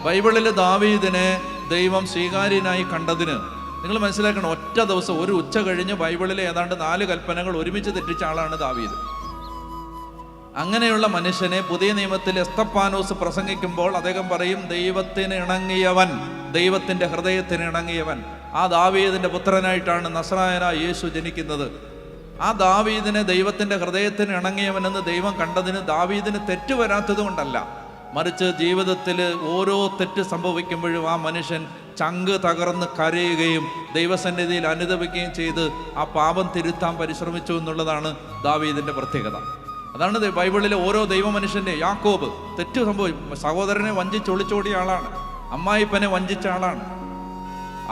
ബൈബിളിൽ ദാവീദിനെ ദൈവം സ്വീകാര്യനായി കണ്ടതിന് നിങ്ങൾ മനസ്സിലാക്കണം, ഒറ്റ ദിവസം ഒരു ഉച്ച കഴിഞ്ഞ് ബൈബിളിലെ ഏതാണ്ട് 4 കൽപ്പനകൾ ഒരുമിച്ച് തെറ്റിച്ച ആളാണ് ദാവീദ്. അങ്ങനെയുള്ള മനുഷ്യനെ പുതിയ നിയമത്തിൽ എസ്തപ്പാനോസ് പ്രസംഗിക്കുമ്പോൾ അദ്ദേഹം പറയും, ദൈവത്തിന് ഇണങ്ങിയവൻ, ദൈവത്തിൻ്റെ ഹൃദയത്തിന് ഇണങ്ങിയവൻ. ആ ദാവീദിൻ്റെ പുത്രനായിട്ടാണ് നസ്രായനായ യേശു ജനിക്കുന്നത്. ആ ദാവീദിനെ ദൈവത്തിൻ്റെ ഹൃദയത്തിന് ഇണങ്ങിയവനെന്ന് ദൈവം കണ്ടതിന് ദാവീദിന് തെറ്റ് വരാത്തത് കൊണ്ടല്ല, മറിച്ച് ജീവിതത്തിൽ ഓരോ തെറ്റ് സംഭവിക്കുമ്പോഴും ആ മനുഷ്യൻ ചങ്ക് തകർന്ന് കരയുകയും ദൈവസന്നിധിയിൽ അനുദപിക്കുകയും ചെയ്ത് ആ പാപം തിരുത്താൻ പരിശ്രമിച്ചു എന്നുള്ളതാണ് ദാവീദിൻ്റെ പ്രത്യേകത. അതാണ് ബൈബിളിലെ ഓരോ ദൈവ മനുഷ്യൻ്റെ. യാക്കോബ് തെറ്റ് സംഭവിച്ചു, സഹോദരനെ വഞ്ചിച്ചൊളിച്ചോടിയ ആളാണ്, അമ്മായിപ്പനെ വഞ്ചിച്ച ആളാണ്,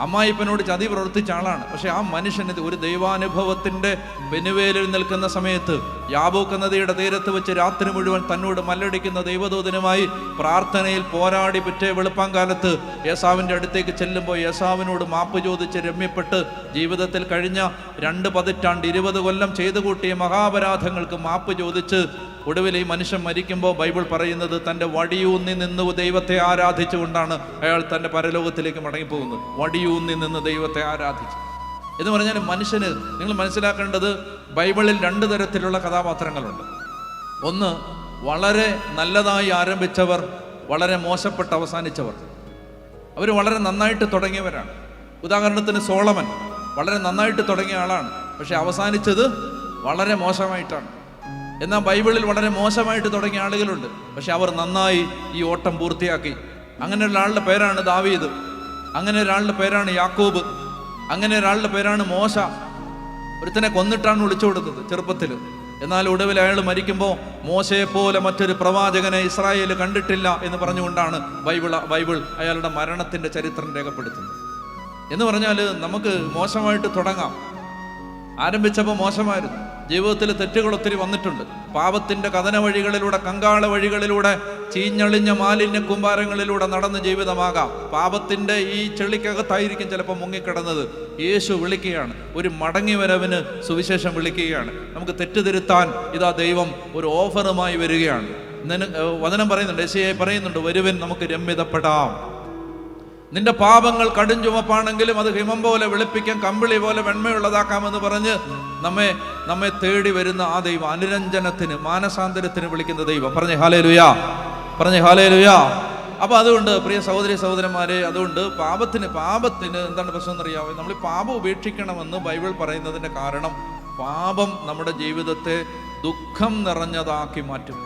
അമ്മായിപ്പനോട് ചതി പ്രവർത്തിച്ച ആളാണ്. പക്ഷെ ആ മനുഷ്യന് ഒരു ദൈവാനുഭവത്തിൻ്റെ പെനുവേലിൽ നിൽക്കുന്ന സമയത്ത് യാബോക്ക് നദിയുടെ തീരത്ത് വെച്ച് രാത്രി മുഴുവൻ തന്നോട് മല്ലടിക്കുന്ന ദൈവദൂതനുമായി പ്രാർത്ഥനയിൽ പോരാടി പിറ്റേ വെളുപ്പാങ്കാലത്ത് ഏസാവിൻ്റെ അടുത്തേക്ക് ചെല്ലുമ്പോൾ ഏസാവിനോട് മാപ്പ് ചോദിച്ച് രമ്യപ്പെട്ട് ജീവിതത്തിൽ കഴിഞ്ഞ 2 പതിറ്റാണ്ട് 20 കൊല്ലം ചെയ്തു കൂട്ടിയ മഹാപരാധങ്ങൾക്ക് മാപ്പ് ചോദിച്ച് ഒടുവിൽ ഈ മനുഷ്യൻ മരിക്കുമ്പോൾ ബൈബിൾ പറയുന്നത് തൻ്റെ വടിയൂന്നി നിന്ന് ദൈവത്തെ ആരാധിച്ചുകൊണ്ടാണ് അയാൾ തൻ്റെ പരലോകത്തിലേക്ക് മടങ്ങിപ്പോകുന്നത്. വടിയൂന്നി നിന്ന് ദൈവത്തെ ആരാധിച്ചു എന്ന് പറഞ്ഞാൽ മനുഷ്യന്, നിങ്ങൾ മനസ്സിലാക്കേണ്ടത്, ബൈബിളിൽ 2 തരത്തിലുള്ള കഥാപാത്രങ്ങളുണ്ട്. ഒന്ന്, വളരെ നല്ലതായി ആരംഭിച്ചവർ, വളരെ മോശപ്പെട്ട് അവസാനിച്ചവർ. അവർ വളരെ നന്നായിട്ട് തുടങ്ങിയവരാണ്. ഉദാഹരണത്തിന് സോളമൻ വളരെ നന്നായിട്ട് തുടങ്ങിയ ആളാണ്, പക്ഷെ അവസാനിച്ചത് വളരെ മോശമായിട്ടാണ്. എന്നാൽ ബൈബിളിൽ വളരെ മോശമായിട്ട് തുടങ്ങിയ ആളുകളുണ്ട്, പക്ഷെ അവർ നന്നായി ഈ ഓട്ടം പൂർത്തിയാക്കി. അങ്ങനെ ഒരാളുടെ പേരാണ് ദാവീദ്, അങ്ങനെ ഒരാളുടെ പേരാണ് യാക്കോബ്, അങ്ങനെ ഒരാളുടെ പേരാണ് മോശ. ഒരുത്തനെ കൊന്നിട്ടാണ് വിളിച്ചു കൊടുത്തത് ചെറുപ്പത്തിൽ. എന്നാൽ ഒടുവിൽ അയാൾ മരിക്കുമ്പോൾ മോശയെ പോലെ മറ്റൊരു പ്രവാചകനെ ഇസ്രായേൽ കണ്ടിട്ടില്ല എന്ന് പറഞ്ഞുകൊണ്ടാണ് ബൈബിൾ അയാളുടെ മരണത്തിൻ്റെ ചരിത്രം രേഖപ്പെടുത്തുന്നത്. എന്ന് പറഞ്ഞാൽ നമുക്ക് മോശമായിട്ട് തുടങ്ങാം. ആരംഭിച്ചപ്പോൾ മോശമായിരുന്നു, ജീവിതത്തിൽ തെറ്റുകൾ ഒത്തിരി വന്നിട്ടുണ്ട്. പാപത്തിൻ്റെ കഥന വഴികളിലൂടെ, കങ്കാള വഴികളിലൂടെ, ചീഞ്ഞളിഞ്ഞ മാലിന്യ കൂമ്പാരങ്ങളിലൂടെ നടന്ന് ജീവിതമാകാം. പാപത്തിൻ്റെ ഈ ചെളിക്കകത്തായിരിക്കും ചിലപ്പോൾ മുങ്ങിക്കിടന്നത്. യേശു വിളിക്കുകയാണ്, ഒരു മടങ്ങി വരവിന് സുവിശേഷം വിളിക്കുകയാണ്. നമുക്ക് തെറ്റ് തിരുത്താൻ ഇതാ ദൈവം ഒരു ഓഫറുമായി വരികയാണ്. വചനം പറയുന്നുണ്ട്, യെശയ്യാ പറയുന്നുണ്ട്, വരുവിൻ നമുക്ക് രമ്യതപ്പെടാം. നിന്റെ പാപങ്ങൾ കടും ചുമപ്പാണെങ്കിലും അത് ഹിമം പോലെ വെളുപ്പിക്കാൻ, കമ്പിളി പോലെ വെണ്മയുള്ളതാക്കാമെന്ന് പറഞ്ഞ് നമ്മെ തേടി വരുന്ന ആ ദൈവം, അനുരഞ്ജനത്തിന്, മാനസാന്തരത്തിന് വിളിക്കുന്ന ദൈവം. പറഞ്ഞേ ഹല്ലേലൂയാ, പറഞ്ഞേ ഹല്ലേലൂയാ. അപ്പൊ അതുകൊണ്ട് പ്രിയ സഹോദരി സഹോദരന്മാരെ, അതുകൊണ്ട് പാപത്തിന് എന്താണ് പ്രശ്നം എന്നറിയാമോ? നമ്മൾ പാപം ഉപേക്ഷിക്കണമെന്ന് ബൈബിൾ പറയുന്നതിന്റെ കാരണം, പാപം നമ്മുടെ ജീവിതത്തെ ദുഃഖം നിറഞ്ഞതാക്കി മാറ്റും.